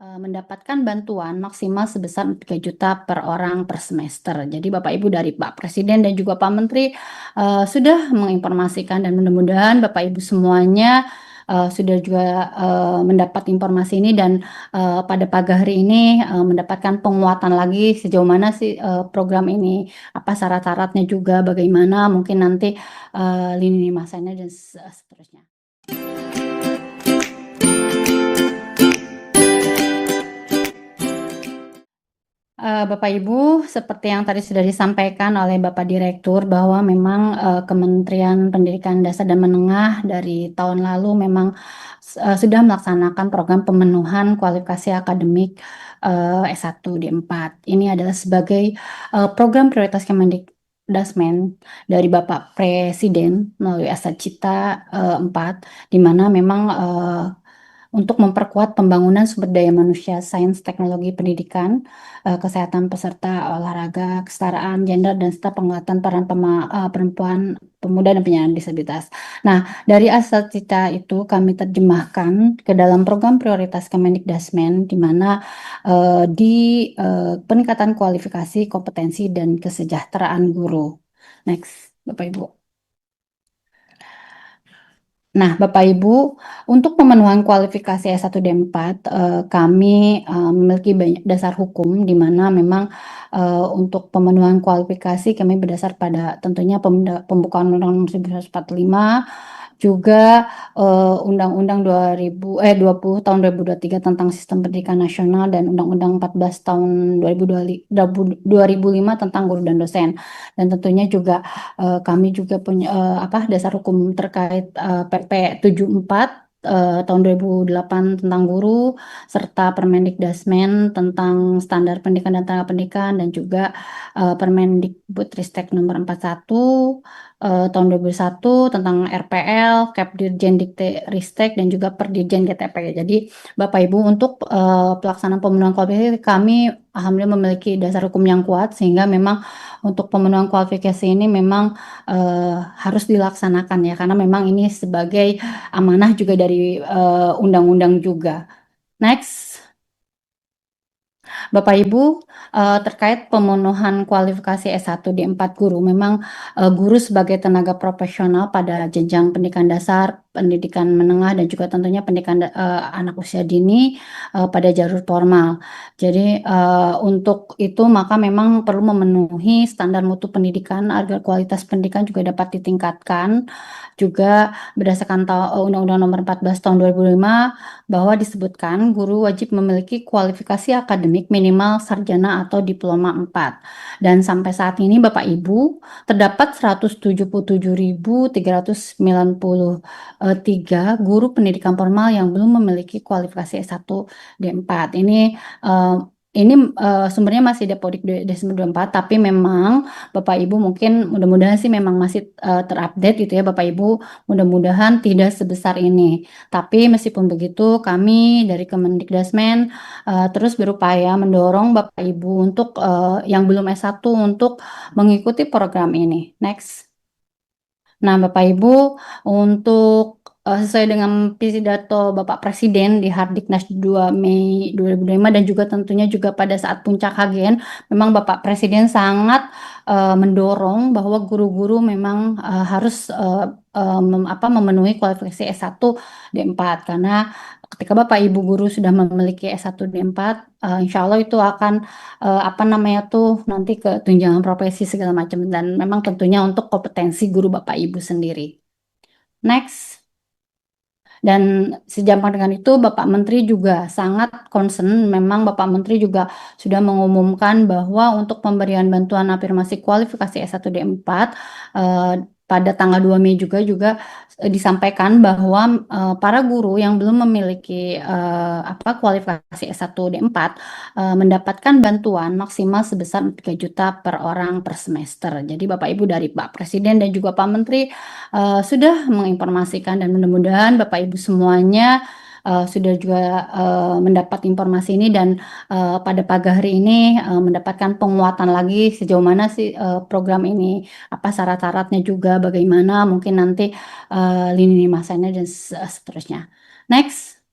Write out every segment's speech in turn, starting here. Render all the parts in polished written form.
mendapatkan bantuan maksimal sebesar 3 juta per orang per semester. Jadi Bapak Ibu dari Pak Presiden dan juga Pak Menteri sudah menginformasikan dan mudah-mudahan Bapak Ibu semuanya sudah juga mendapat informasi ini dan pada pagi hari ini mendapatkan penguatan lagi sejauh mana sih program ini, apa syarat-syaratnya juga bagaimana, mungkin nanti lini masanya dan seterusnya. Bapak Ibu, seperti yang tadi sudah disampaikan oleh Bapak Direktur bahwa memang Kementerian Pendidikan Dasar dan Menengah dari tahun lalu memang sudah melaksanakan program pemenuhan kualifikasi akademik S1 D4. Ini adalah sebagai program prioritas Kemendikdasmen dari Bapak Presiden melalui Asa Cita 4, di mana memang untuk memperkuat pembangunan sumber daya manusia, sains, teknologi, pendidikan, kesehatan peserta, olahraga, kesetaraan gender, dan serta penguatan peran perempuan, pemuda, dan penyandang disabilitas. Nah, dari asal cita itu kami terjemahkan ke dalam program prioritas Kemendikdasmen, di mana peningkatan kualifikasi, kompetensi, dan kesejahteraan guru. Next, Bapak Ibu. Nah, Bapak Ibu, untuk pemenuhan kualifikasi S1 D4, kami memiliki banyak dasar hukum di mana memang untuk pemenuhan kualifikasi kami berdasar pada tentunya pembukaan Undang-Undang 1945, juga Undang-Undang 20 tahun 2023 tentang Sistem Pendidikan Nasional dan Undang-Undang 14 tahun 2005 tentang guru dan dosen. Dan tentunya juga kami juga punya dasar hukum terkait PP 74 tahun 2008 tentang guru, serta Permendikdasmen tentang standar pendidikan dan tenaga pendidikan, dan juga Permendikbudristek nomor 41 tahun 2001 tentang RPL, Kepdirjen Dikti-Ristek, dan juga Perdirjen GTP. Jadi Bapak Ibu, untuk pelaksanaan pemenuhan kualifikasi kami alhamdulillah memiliki dasar hukum yang kuat, sehingga memang untuk pemenuhan kualifikasi ini memang harus dilaksanakan ya, karena memang ini sebagai amanah juga dari undang-undang juga. Next. Bapak Ibu, terkait pemenuhan kualifikasi S1 D4 guru, memang guru sebagai tenaga profesional pada jenjang pendidikan dasar, pendidikan menengah, dan juga tentunya pendidikan anak usia dini pada jalur formal. Jadi untuk itu maka memang perlu memenuhi standar mutu pendidikan agar kualitas pendidikan juga dapat ditingkatkan. Juga berdasarkan Undang-Undang Nomor 14 Tahun 2005 bahwa disebutkan guru wajib memiliki kualifikasi akademik minimal sarjana atau diploma 4. Dan sampai saat ini Bapak Ibu terdapat 177.393 guru pendidikan formal yang belum memiliki kualifikasi S1 D4. Ini sumbernya masih Dapodik Desember 24, tapi memang Bapak Ibu mungkin mudah-mudahan sih memang masih terupdate gitu ya Bapak Ibu, mudah-mudahan tidak sebesar ini. Tapi meskipun begitu, kami dari Kemendikdasmen terus berupaya mendorong Bapak Ibu untuk yang belum S1 untuk mengikuti program ini. Next. Nah, Bapak Ibu, untuk sesuai dengan pidato Bapak Presiden di Hardiknas 2 Mei 2025 dan juga tentunya juga pada saat puncak HGN, memang Bapak Presiden sangat mendorong bahwa guru-guru memang harus memenuhi kualifikasi S1 D4, karena ketika Bapak Ibu guru sudah memiliki S1 D4, insya Allah itu akan nanti ke tunjangan profesi segala macam, dan memang tentunya untuk kompetensi guru Bapak Ibu sendiri. Next. Dan sejampang dengan itu Bapak Menteri juga sangat concern, memang Bapak Menteri juga sudah mengumumkan bahwa untuk pemberian bantuan afirmasi kualifikasi S1 D4 pada tanggal 2 Mei juga disampaikan bahwa para guru yang belum memiliki kualifikasi S1 D4 mendapatkan bantuan maksimal sebesar 3 juta per orang per semester. Jadi Bapak Ibu dari Pak Presiden dan juga Pak Menteri sudah menginformasikan, dan mudah-mudahan Bapak Ibu semuanya sudah juga mendapat informasi ini, dan pada pagi hari ini mendapatkan penguatan lagi sejauh mana sih program ini, apa syarat-syaratnya juga bagaimana, mungkin nanti lini masanya dan seterusnya. Next.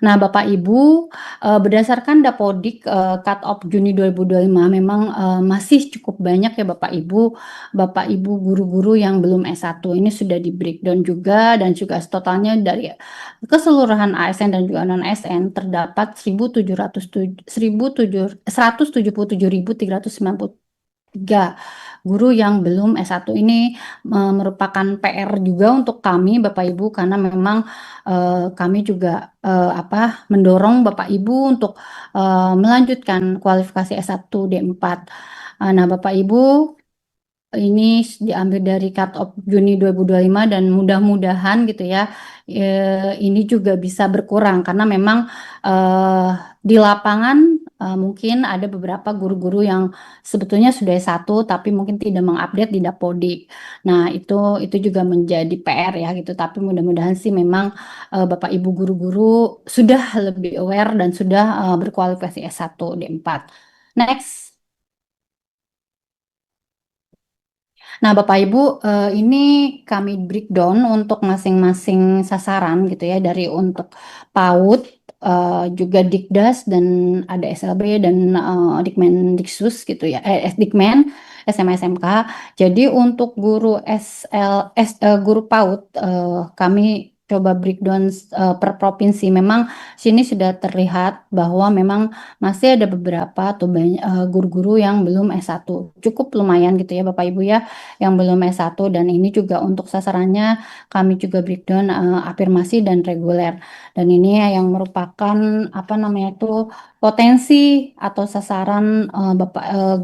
Nah, Bapak Ibu, berdasarkan Dapodik cut off Juni 2025 memang masih cukup banyak ya Bapak Ibu guru-guru yang belum S1. Ini sudah di breakdown juga dan juga totalnya dari keseluruhan ASN dan juga non ASN terdapat 177.393 guru yang belum S1. Ini merupakan PR juga untuk kami Bapak Ibu karena memang kami juga apa mendorong Bapak Ibu untuk melanjutkan kualifikasi S1 D4. Nah, Bapak Ibu, ini diambil dari cut off Juni 2025 dan mudah-mudahan gitu ya, ini juga bisa berkurang karena memang eh, di lapangan mungkin ada beberapa guru-guru yang sebetulnya sudah S1 tapi mungkin tidak mengupdate di Dapodik. Nah, itu juga menjadi PR ya gitu. Tapi mudah-mudahan sih memang Bapak Ibu guru-guru sudah lebih aware dan sudah berkualifikasi S1 D4. Next. Nah, Bapak Ibu, ini kami breakdown untuk masing-masing sasaran gitu ya, dari untuk PAUD, juga Dikdas dan ada SLB dan Dikmendiksus gitu ya, Dikmen, SMA SMK. Jadi untuk guru guru PAUD, kami coba breakdown per provinsi. Memang sini sudah terlihat bahwa memang masih ada beberapa tuh banyak guru-guru yang belum S1. Cukup lumayan gitu ya Bapak Ibu ya yang belum S1 dan ini juga untuk sasarannya kami juga breakdown afirmasi dan reguler. Dan ini yang merupakan apa namanya itu potensi atau sasaran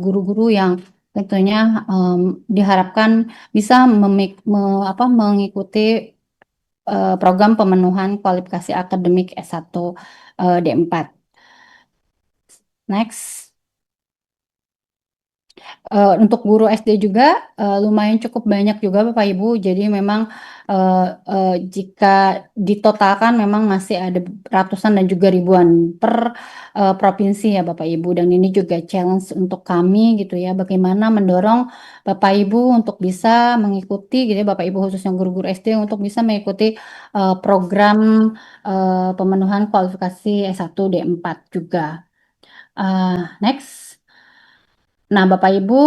guru-guru yang tentunya diharapkan bisa mengikuti program pemenuhan kualifikasi akademik S1 D4. Next. Untuk guru SD juga lumayan cukup banyak juga Bapak Ibu. Jadi memang jika ditotalkan memang masih ada ratusan dan juga ribuan per provinsi ya Bapak Ibu. Dan ini juga challenge untuk kami gitu ya. Bagaimana mendorong Bapak Ibu untuk bisa mengikuti gitu ya Bapak Ibu khususnya guru-guru SD untuk bisa mengikuti program pemenuhan kualifikasi S1 D4 juga. Next. Nah, Bapak Ibu,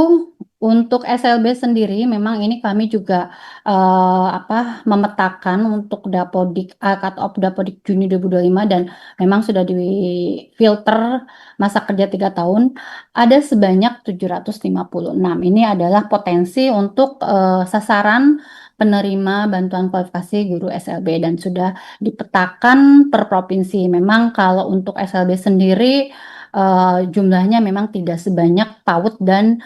untuk SLB sendiri memang ini kami juga memetakan untuk Dapodik cut-off Dapodik Juni 2025 dan memang sudah difilter masa kerja 3 tahun ada sebanyak 756. Ini adalah potensi untuk sasaran penerima bantuan kualifikasi guru SLB dan sudah dipetakan per provinsi. Memang kalau untuk SLB sendiri jumlahnya memang tidak sebanyak PAUD dan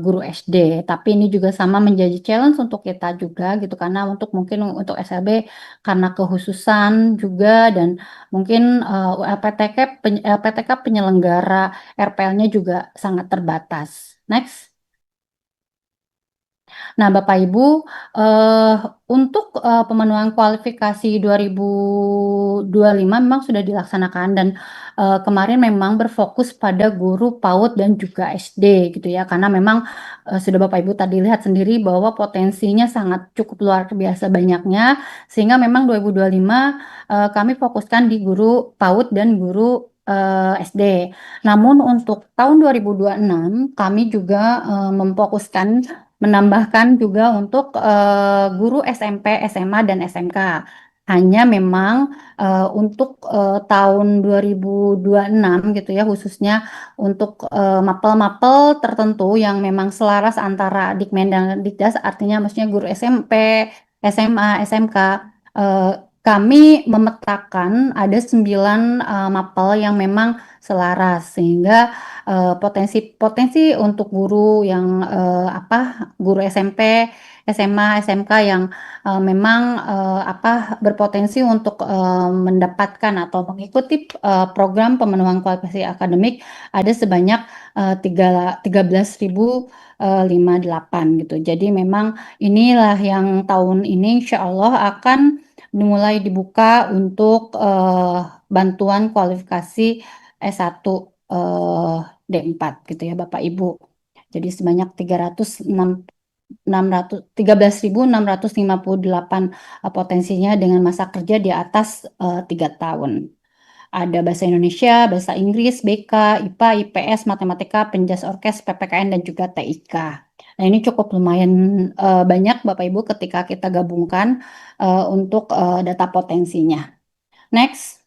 guru SD. Tapi ini juga sama menjadi challenge untuk kita juga gitu karena untuk mungkin untuk SLB karena kehususan juga dan mungkin LPTK LPTK penyelenggara RPL-nya juga sangat terbatas. Next. Nah, Bapak Ibu, eh, untuk pemenuhan kualifikasi 2025 memang sudah dilaksanakan dan kemarin memang berfokus pada guru PAUD dan juga SD gitu ya, karena memang sudah Bapak Ibu tadi lihat sendiri bahwa potensinya sangat cukup luar biasa banyaknya, sehingga memang 2025 kami fokuskan di guru PAUD dan guru SD. Namun untuk tahun 2026 kami juga memfokuskan menambahkan juga untuk guru SMP, SMA, dan SMK. Hanya memang untuk tahun 2026 gitu ya, khususnya untuk mapel-mapel tertentu yang memang selaras antara Dikmen dan Dikdas, artinya maksudnya guru SMP, SMA, SMK, eh, kami memetakan ada 9 mapel yang memang selaras sehingga potensi-potensi untuk guru yang guru SMP, SMA, SMK yang memang berpotensi untuk mendapatkan atau mengikuti program pemenuhan kualifikasi akademik ada sebanyak 13.058 gitu. Jadi memang inilah yang tahun ini insya Allah akan mulai dibuka untuk bantuan kualifikasi S1 eh, D4 gitu ya Bapak Ibu. Jadi sebanyak 13.658 potensinya dengan masa kerja di atas 3 tahun. Ada bahasa Indonesia, bahasa Inggris, BK, IPA, IPS, Matematika, Penjas Orkes, PPKN, dan juga TIK. Nah, ini cukup lumayan banyak Bapak Ibu ketika kita gabungkan untuk data potensinya. Next.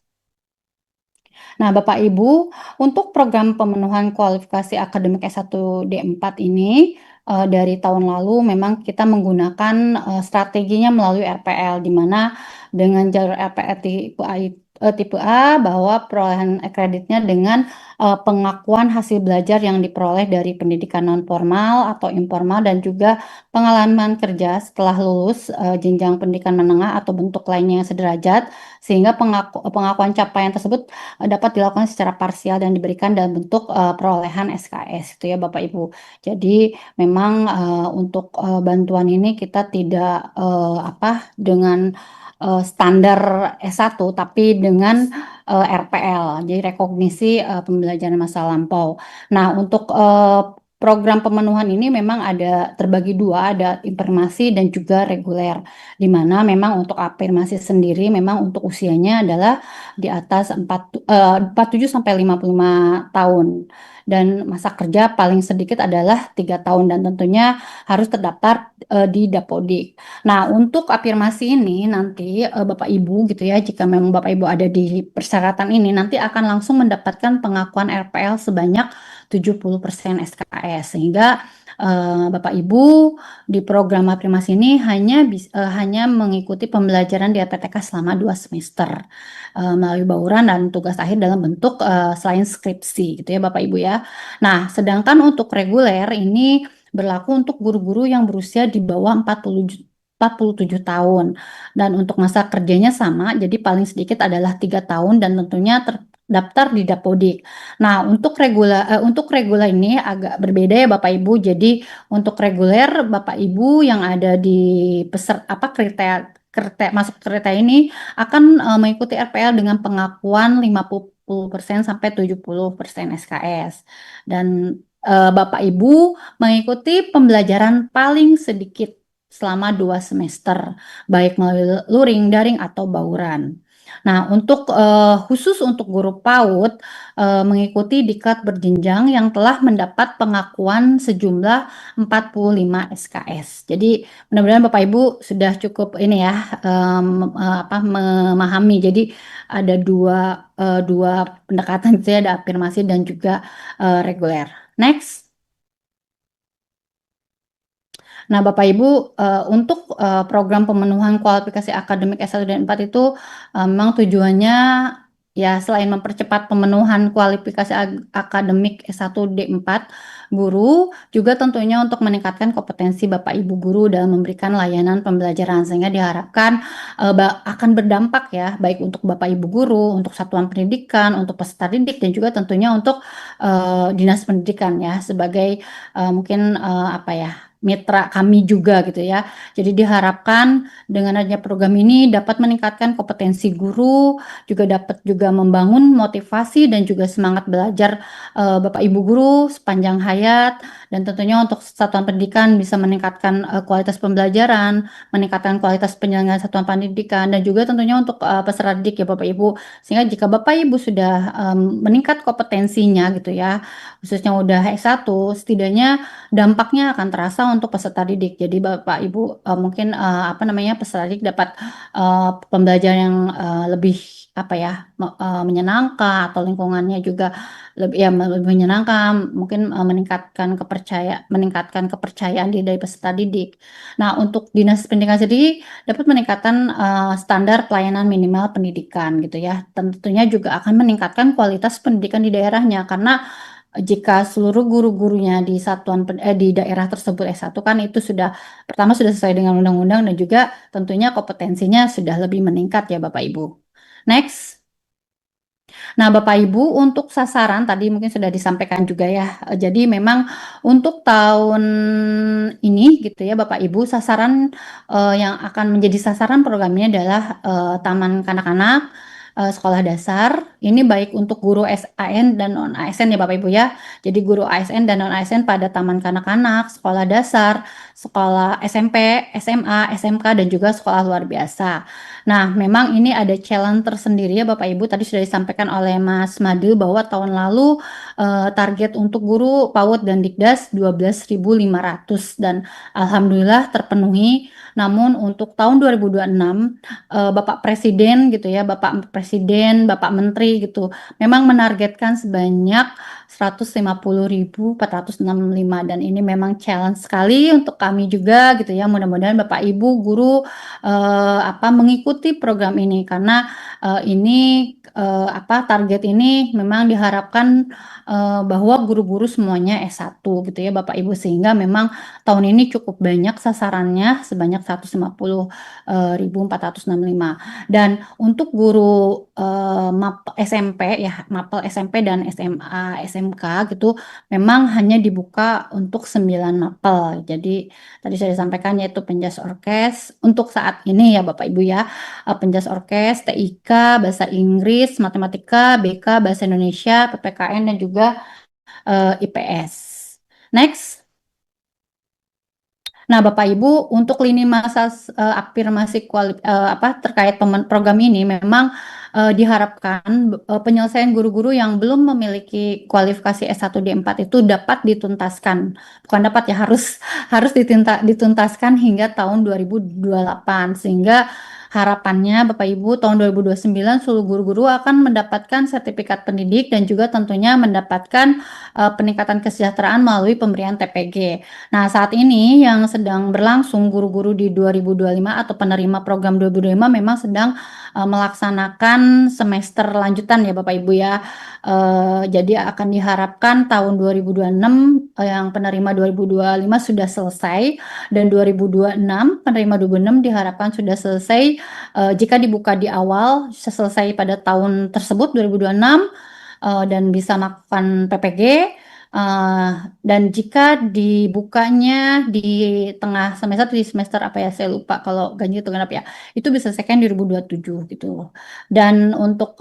Nah, Bapak Ibu, untuk program pemenuhan kualifikasi akademik S1D4 ini dari tahun lalu memang kita menggunakan strateginya melalui RPL, di mana dengan jalur RPL tipe A bahwa perolehan kreditnya dengan pengakuan hasil belajar yang diperoleh dari pendidikan non formal atau informal dan juga pengalaman kerja setelah lulus jenjang pendidikan menengah atau bentuk lainnya yang sederajat, sehingga pengakuan capaian tersebut dapat dilakukan secara parsial dan diberikan dalam bentuk perolehan SKS itu ya Bapak Ibu. Jadi memang untuk bantuan ini kita tidak dengan standar S1 tapi dengan RPL, jadi rekognisi pembelajaran masa lampau. Nah, untuk program pemenuhan ini memang ada terbagi dua, ada afirmasi dan juga reguler. Di mana memang untuk afirmasi sendiri memang untuk usianya adalah di atas 47 sampai 55 tahun. Dan masa kerja paling sedikit adalah 3 tahun dan tentunya harus terdaftar di Dapodik. Nah, untuk afirmasi ini nanti Bapak Ibu gitu ya, jika memang Bapak Ibu ada di persyaratan ini nanti akan langsung mendapatkan pengakuan RPL sebanyak 70% SKS, sehingga Bapak Ibu di program afirmasi ini hanya mengikuti pembelajaran di LPTK selama 2 semester melalui bauran dan tugas akhir dalam bentuk selain skripsi gitu ya Bapak Ibu ya. Nah, sedangkan untuk reguler ini berlaku untuk guru-guru yang berusia di bawah 47 tahun. Dan untuk masa kerjanya sama, jadi paling sedikit adalah 3 tahun dan tentunya terdaftar di Dapodik. Nah, untuk reguler ini agak berbeda ya Bapak Ibu. Jadi untuk reguler Bapak Ibu yang ada di kriteria masuk kriteria ini akan mengikuti RPL dengan pengakuan 50% sampai 70% SKS. Dan Bapak Ibu mengikuti pembelajaran paling sedikit selama 2 semester, baik melalui luring, daring, atau bauran. Nah, untuk khusus untuk guru PAUD mengikuti diklat berjenjang yang telah mendapat pengakuan sejumlah 45 SKS. Jadi mudah-mudahan Bapak Ibu sudah cukup ini ya memahami. Jadi ada dua pendekatan itu ya, ada afirmasi dan juga reguler. Next. Nah, Bapak Ibu, untuk program pemenuhan kualifikasi akademik S1 dan 4 itu memang tujuannya ya selain mempercepat pemenuhan kualifikasi akademik S1 D4 guru, juga tentunya untuk meningkatkan kompetensi Bapak Ibu guru dalam memberikan layanan pembelajaran sehingga diharapkan akan berdampak ya baik untuk Bapak Ibu guru, untuk satuan pendidikan, untuk peserta didik dan juga tentunya untuk dinas pendidikan ya sebagai mungkin mitra kami juga gitu ya. Jadi diharapkan dengan adanya program ini dapat meningkatkan kompetensi guru, juga dapat juga membangun motivasi dan juga semangat belajar Bapak Ibu guru sepanjang hayat, dan tentunya untuk satuan pendidikan bisa meningkatkan kualitas pembelajaran, meningkatkan kualitas penyelenggaraan satuan pendidikan, dan juga tentunya untuk peserta didik ya Bapak Ibu. Sehingga jika Bapak Ibu sudah meningkat kompetensinya gitu ya, khususnya udah S1, setidaknya dampaknya akan terasa untuk peserta didik. Jadi Bapak Ibu mungkin peserta didik dapat pembelajaran yang lebih menyenangkan, atau lingkungannya juga lebih menyenangkan, mungkin meningkatkan kepercayaan diri dari peserta didik. Nah, untuk dinas pendidikan sendiri dapat meningkatkan standar pelayanan minimal pendidikan gitu ya. Tentunya juga akan meningkatkan kualitas pendidikan di daerahnya, karena jika seluruh guru-gurunya di daerah tersebut S1 kan itu pertama sudah sesuai dengan undang-undang dan juga tentunya kompetensinya sudah lebih meningkat ya Bapak Ibu. Next. Nah, Bapak Ibu, untuk sasaran tadi mungkin sudah disampaikan juga ya. Jadi memang untuk tahun ini gitu ya Bapak Ibu, sasaran yang akan menjadi sasaran program ini adalah taman kanak-kanak, sekolah dasar, Ini baik untuk guru SAN dan non-ASN ya Bapak Ibu ya. Jadi guru ASN dan non-ASN pada taman kanak-kanak, sekolah dasar, sekolah SMP, SMA, SMK, dan juga sekolah luar biasa. Nah, memang ini ada challenge tersendiri ya Bapak Ibu. Tadi sudah disampaikan oleh Mas Made bahwa tahun lalu target untuk guru PAUD dan Dikdas 12.500 dan alhamdulillah terpenuhi. Namun untuk tahun 2026 Bapak Presiden gitu ya, Bapak Presiden, Bapak Menteri gitu, memang menargetkan sebanyak 150.465 dan ini memang challenge sekali untuk kami juga gitu ya. Mudah-mudahan Bapak Ibu guru mengikuti program ini karena ini target ini memang diharapkan bahwa guru-guru semuanya S1 gitu ya Bapak Ibu sehingga memang tahun ini cukup banyak sasarannya sebanyak 150.465 dan untuk guru SMP ya mapel SMP dan SMA SMK gitu memang hanya dibuka untuk 9 mapel. Jadi tadi saya sampaikan yaitu penjas orkes untuk saat ini ya Bapak Ibu ya, penjas orkes, TIK, bahasa Inggris, matematika, BK, bahasa Indonesia, PPKN dan juga IPS. Next. Nah, Bapak Ibu, untuk lini masa afirmasi terkait program ini memang diharapkan penyelesaian guru-guru yang belum memiliki kualifikasi S1 D4 itu dapat dituntaskan. Bukan dapat ya, harus dituntaskan hingga tahun 2028 sehingga harapannya Bapak Ibu tahun 2029 seluruh guru-guru akan mendapatkan sertifikat pendidik dan juga tentunya mendapatkan peningkatan kesejahteraan melalui pemberian TPG. Nah, saat ini yang sedang berlangsung guru-guru di 2025 atau penerima program 2025 memang sedang melaksanakan semester lanjutan ya Bapak Ibu ya. Jadi akan diharapkan tahun 2026 yang penerima 2025 sudah selesai dan 2026 penerima 2026 diharapkan sudah selesai jika dibuka di awal selesai pada tahun tersebut 2026 dan bisa melakukan PPG. Dan jika dibukanya di tengah semester di semester apa ya saya lupa kalau ganjil itu genap ya itu bisa selesai 2027 gitu dan untuk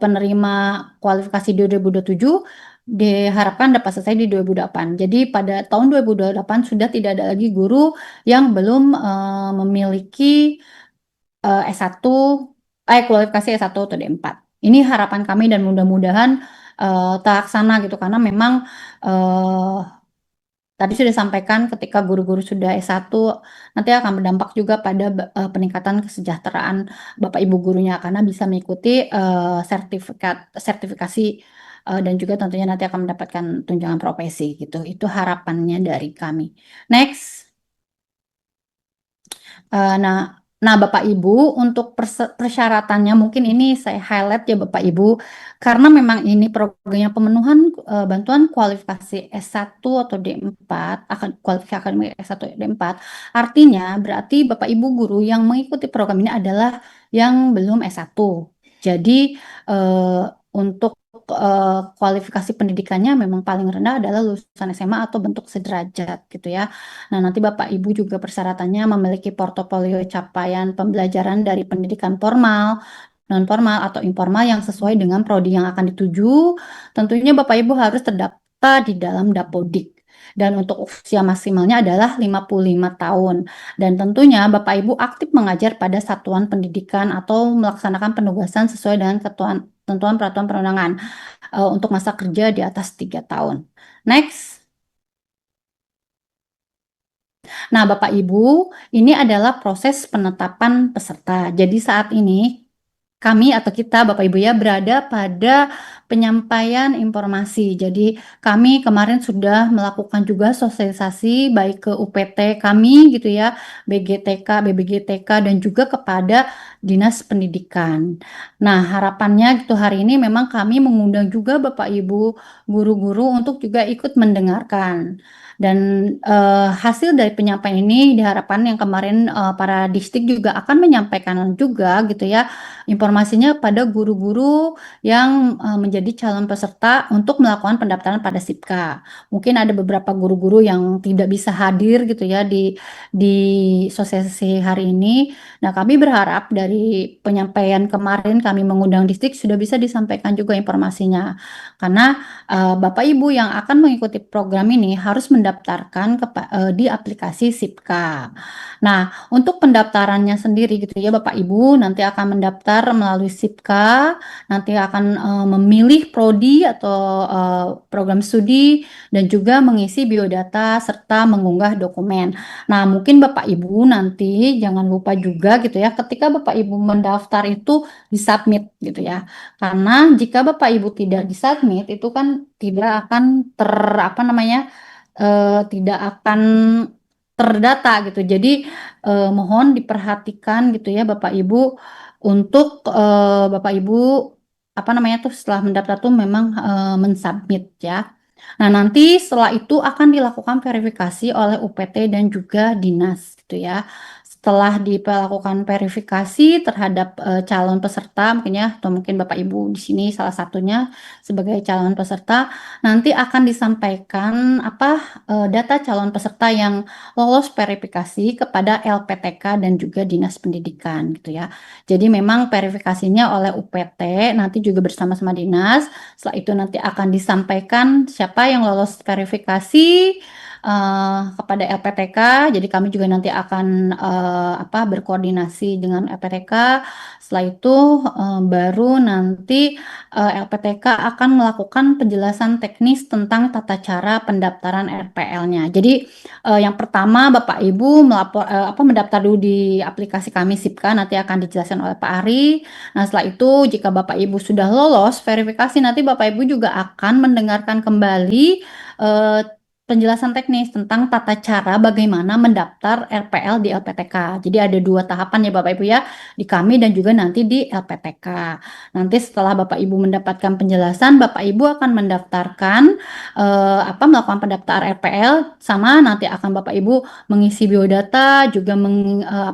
penerima kualifikasi 2027 diharapkan dapat selesai di 2028 jadi pada tahun 2028 sudah tidak ada lagi guru yang belum memiliki S1 kualifikasi S1 atau D4 ini harapan kami dan mudah-mudahan terlaksana gitu karena memang tadi sudah disampaikan ketika guru-guru sudah S1 nanti akan berdampak juga pada peningkatan kesejahteraan Bapak Ibu gurunya karena bisa mengikuti sertifikasi dan juga tentunya nanti akan mendapatkan tunjangan profesi gitu. Itu harapannya dari kami. Next. Nah, Bapak Ibu, untuk persyaratannya mungkin ini saya highlight ya Bapak Ibu, karena memang ini programnya pemenuhan bantuan kualifikasi S1 atau D4, kualifikasi akademik S1 D4, artinya berarti Bapak Ibu guru yang mengikuti program ini adalah yang belum S1. Jadi untuk kualifikasi pendidikannya memang paling rendah adalah lulusan SMA atau bentuk sederajat gitu ya. Nah, nanti Bapak Ibu juga persyaratannya memiliki portofolio capaian pembelajaran dari pendidikan formal, non-formal atau informal yang sesuai dengan prodi yang akan dituju. Tentunya Bapak Ibu harus terdaftar di dalam Dapodik. Dan untuk usia maksimalnya adalah 55 tahun. Dan tentunya Bapak Ibu aktif mengajar pada satuan pendidikan atau melaksanakan penugasan sesuai dengan ketentuan peraturan perundangan untuk masa kerja di atas 3 tahun. Next. Nah, Bapak Ibu, ini adalah proses penetapan peserta. Jadi saat ini kami atau kita Bapak Ibu ya berada pada penyampaian informasi. Jadi kami kemarin sudah melakukan juga sosialisasi baik ke UPT kami gitu ya, BGTK, BBGTK dan juga kepada Dinas Pendidikan. Nah, harapannya gitu hari ini memang kami mengundang juga Bapak Ibu guru-guru untuk juga ikut mendengarkan. Dan hasil dari penyampaian ini diharapkan yang kemarin para distrik juga akan menyampaikan juga gitu ya informasinya pada guru-guru yang menjadi calon peserta untuk melakukan pendaftaran pada SIPKA. Mungkin ada beberapa guru-guru yang tidak bisa hadir gitu ya di sosialisasi hari ini. Nah, kami berharap dari dari penyampaian kemarin kami mengundang distrik sudah bisa disampaikan juga informasinya. Karena Bapak Ibu yang akan mengikuti program ini harus mendaftarkan di aplikasi SIPKA. Nah, untuk pendaftarannya sendiri gitu ya Bapak Ibu nanti akan mendaftar melalui SIPKA, nanti akan memilih prodi atau program studi dan juga mengisi biodata serta mengunggah dokumen. Nah, mungkin Bapak Ibu nanti jangan lupa juga gitu ya, ketika Bapak Ibu mendaftar itu disubmit gitu ya. Karena jika Bapak Ibu tidak disubmit itu kan tidak akan apa namanya, tidak akan terdata gitu. Jadi mohon diperhatikan gitu ya Bapak Ibu untuk Bapak Ibu apa namanya tuh setelah mendaftar tuh memang mensubmit ya. Nah, nanti setelah itu akan dilakukan verifikasi oleh UPT dan juga dinas gitu ya. Setelah dilakukan verifikasi terhadap calon peserta, mungkin ya, atau mungkin Bapak Ibu di sini salah satunya sebagai calon peserta, nanti akan disampaikan apa data calon peserta yang lolos verifikasi kepada LPTK dan juga Dinas Pendidikan gitu ya. Jadi memang verifikasinya oleh UPT, nanti juga bersama-sama dinas. Setelah itu nanti akan disampaikan siapa yang lolos verifikasi kepada LPTK. Jadi kami juga nanti akan apa berkoordinasi dengan LPTK. Setelah itu baru nanti LPTK akan melakukan penjelasan teknis tentang tata cara pendaftaran RPL-nya. Jadi yang pertama Bapak Ibu apa mendaftar dulu di aplikasi kami SIPKA, nanti akan dijelaskan oleh Pak Ari. Nah, setelah itu jika Bapak Ibu sudah lolos verifikasi, nanti Bapak Ibu juga akan mendengarkan kembali eh, penjelasan teknis tentang tata cara bagaimana mendaftar RPL di LPTK. Jadi ada dua tahapan ya Bapak Ibu ya, di kami dan juga nanti di LPTK. Nanti setelah Bapak Ibu mendapatkan penjelasan, Bapak Ibu akan mendaftarkan apa melakukan pendaftar RPL sama nanti akan Bapak Ibu mengisi biodata juga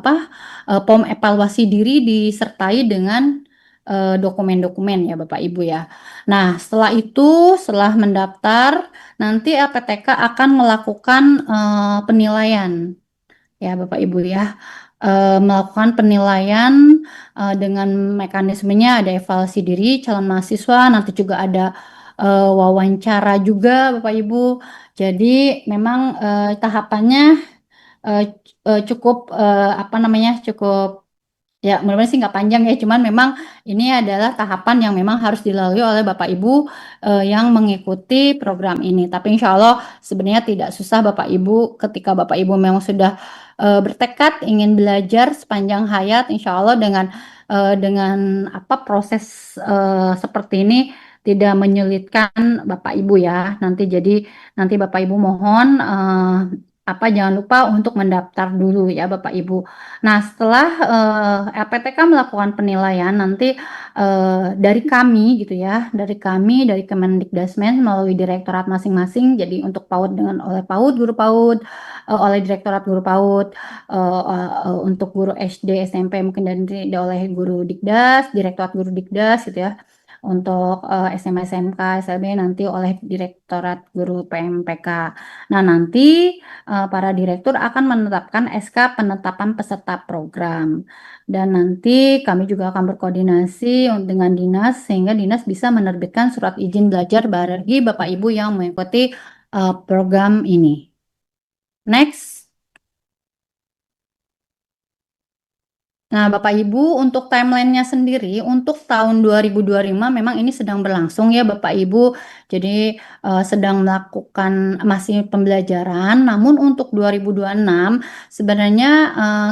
apa form evaluasi diri disertai dengan dokumen-dokumen ya Bapak Ibu ya. Nah, setelah itu, setelah mendaftar, nanti LPTK akan melakukan penilaian ya Bapak Ibu ya. Melakukan penilaian dengan mekanismenya ada evaluasi diri calon mahasiswa, nanti juga ada wawancara juga Bapak Ibu. Jadi memang tahapannya cukup apa namanya cukup. Ya, mudah-mudahan sih nggak panjang ya, cuman memang ini adalah tahapan yang memang harus dilalui oleh Bapak Ibu yang mengikuti program ini. Tapi insya Allah sebenarnya tidak susah Bapak Ibu ketika Bapak Ibu memang sudah bertekad ingin belajar sepanjang hayat, insya Allah dengan apa proses seperti ini tidak menyulitkan Bapak Ibu ya. Nanti Bapak Ibu mohon apa jangan lupa untuk mendaftar dulu ya Bapak Ibu. Nah, setelah LPTK melakukan penilaian, nanti dari kami gitu ya, dari Kemendikbudrismen melalui direktorat masing-masing. Jadi untuk PAUD oleh PAUD, guru PAUD, oleh direktorat guru PAUD, untuk guru SD, SMP mungkin nanti oleh guru Dikdas, direktorat guru Dikdas gitu ya. Untuk SMA, SMK, SLB nanti oleh direktorat guru PMPK. Nah, nanti para direktur akan menetapkan SK penetapan peserta program. Dan nanti kami juga akan berkoordinasi dengan dinas sehingga dinas bisa menerbitkan surat izin belajar bagi Bapak Ibu yang mengikuti program ini. Next. Nah, Bapak Ibu, untuk timelinenya sendiri, untuk tahun 2025 memang ini sedang berlangsung ya Bapak Ibu. Jadi sedang melakukan masih pembelajaran. Namun untuk 2026 sebenarnya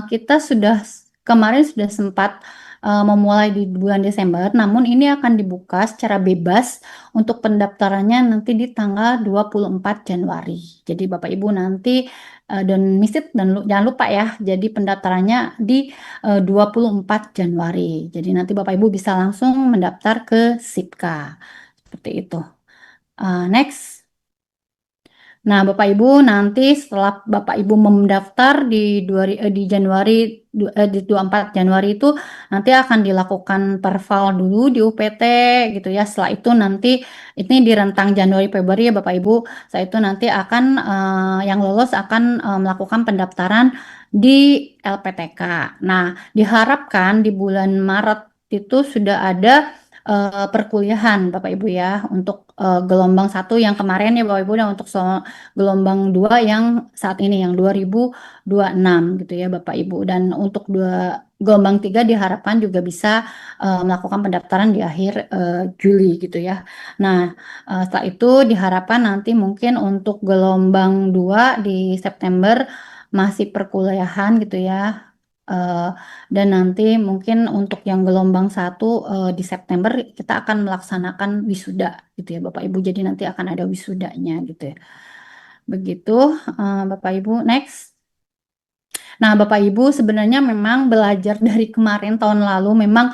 kita sudah kemarin sudah sempat memulai di bulan Desember. Namun ini akan dibuka secara bebas untuk pendaftarannya nanti di tanggal 24 Januari. Jadi Bapak Ibu nanti dan misit dan jangan lupa ya. Jadi pendaftarannya di 24 Januari. Jadi nanti Bapak Ibu bisa langsung mendaftar ke SIPKA. Seperti itu. Next. Nah, Bapak Ibu nanti setelah Bapak Ibu mendaftar di Januari di 24 Januari itu nanti akan dilakukan perval dulu di UPT gitu ya. Setelah itu nanti ini di rentang Januari Februari ya Bapak Ibu. Setelah itu nanti akan yang lolos akan melakukan pendaftaran di LPTK. Nah, diharapkan di bulan Maret itu sudah ada perkuliahan Bapak Ibu ya untuk gelombang satu yang kemarin ya Bapak Ibu dan untuk gelombang 2 yang saat ini yang 2026 gitu ya Bapak Ibu dan untuk gelombang 3 diharapkan juga bisa melakukan pendaftaran di akhir Juli gitu ya. Nah, setelah itu diharapkan nanti mungkin untuk gelombang 2 di September masih perkuliahan gitu ya. Eh, dan nanti mungkin untuk yang gelombang satu di September kita akan melaksanakan wisuda gitu ya Bapak Ibu. Jadi nanti akan ada wisudanya gitu ya. Begitu Bapak Ibu. Next. Nah, Bapak Ibu sebenarnya memang belajar dari kemarin tahun lalu memang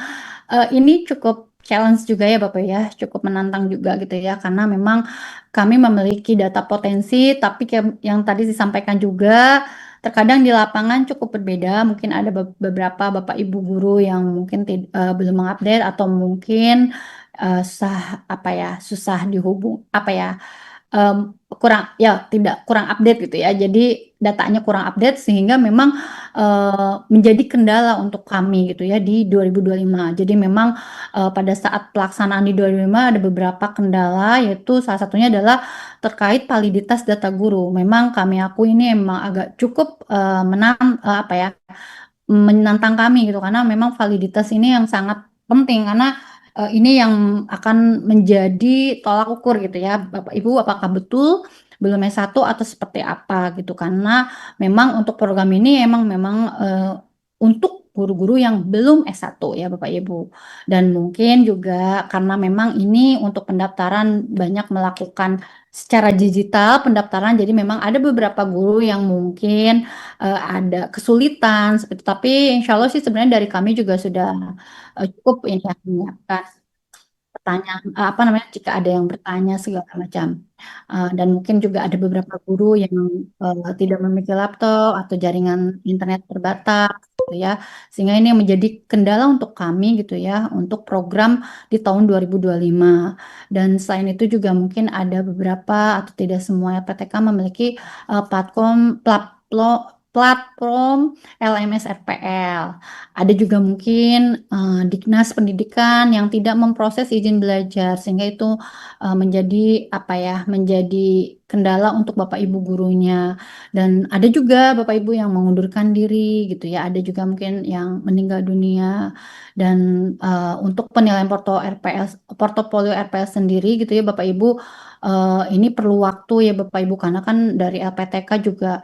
ini cukup challenge juga ya Bapak ya, cukup menantang juga gitu ya karena memang kami memiliki data potensi tapi yang tadi disampaikan juga terkadang di lapangan cukup berbeda. Mungkin ada beberapa Bapak Ibu guru yang mungkin belum mengupdate atau mungkin susah dihubung apa ya kurang ya tidak kurang update gitu ya. Jadi datanya kurang update sehingga memang menjadi kendala untuk kami gitu ya di 2025. Jadi memang pada saat pelaksanaan di 2025 ada beberapa kendala yaitu salah satunya adalah terkait validitas data guru. Memang kami aku ini emang agak cukup menantang kami gitu karena memang validitas ini yang sangat penting karena ini yang akan menjadi tolak ukur gitu ya Bapak Ibu apakah betul belum S1 atau seperti apa gitu karena memang untuk program ini memang untuk guru-guru yang belum S1 ya Bapak Ibu dan mungkin juga karena memang ini untuk pendaftaran banyak melakukan secara digital pendaftaran jadi memang ada beberapa guru yang mungkin ada kesulitan seperti tapi insya Allah sih sebenarnya dari kami juga sudah cukup ini ya menyiapkan pertanyaan apa namanya jika ada yang bertanya segala macam. Dan mungkin juga ada beberapa guru yang tidak memiliki laptop atau jaringan internet terbatas gitu ya sehingga ini yang menjadi kendala untuk kami gitu ya untuk program di tahun 2025 dan selain itu juga mungkin ada beberapa atau tidak semua PTK memiliki platform LMS RPL. Ada juga mungkin Dignas Pendidikan yang tidak memproses izin belajar sehingga itu menjadi menjadi kendala untuk Bapak Ibu gurunya dan ada juga Bapak Ibu yang mengundurkan diri gitu ya. Ada juga mungkin yang meninggal dunia dan untuk penilaian portofolio RPL sendiri gitu ya Bapak Ibu ini perlu waktu ya Bapak Ibu karena kan dari LPTK juga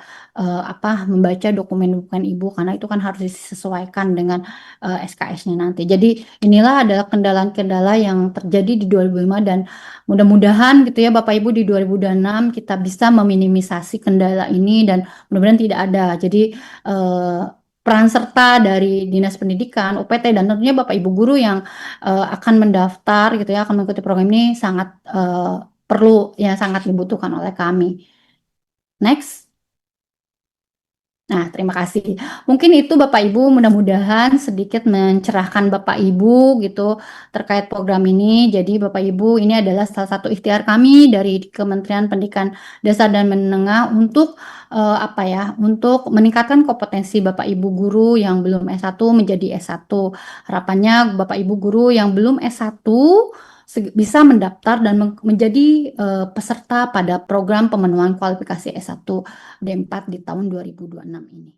membaca dokumen-dokumen Ibu karena itu kan harus disesuaikan dengan SKS-nya nanti. Jadi inilah adalah kendala-kendala yang terjadi di 2005 dan mudah-mudahan gitu ya Bapak Ibu di 2026 kita bisa meminimisasi kendala ini dan mudah-mudahan tidak ada. Jadi peran serta dari Dinas Pendidikan, UPT dan tentunya Bapak Ibu guru yang akan mendaftar gitu ya akan mengikuti program ini sangat perlu ya sangat dibutuhkan oleh kami. Next. Nah, terima kasih. Mungkin itu Bapak Ibu mudah-mudahan sedikit mencerahkan Bapak Ibu gitu terkait program ini. Jadi Bapak Ibu ini adalah salah satu ikhtiar kami dari Kementerian Pendidikan Dasar dan Menengah untuk untuk meningkatkan kompetensi Bapak Ibu guru yang belum S1 menjadi S1. Harapannya Bapak Ibu guru yang belum S1 bisa mendaftar dan menjadi peserta pada program pemenuhan kualifikasi S1 D4 di tahun 2026 ini.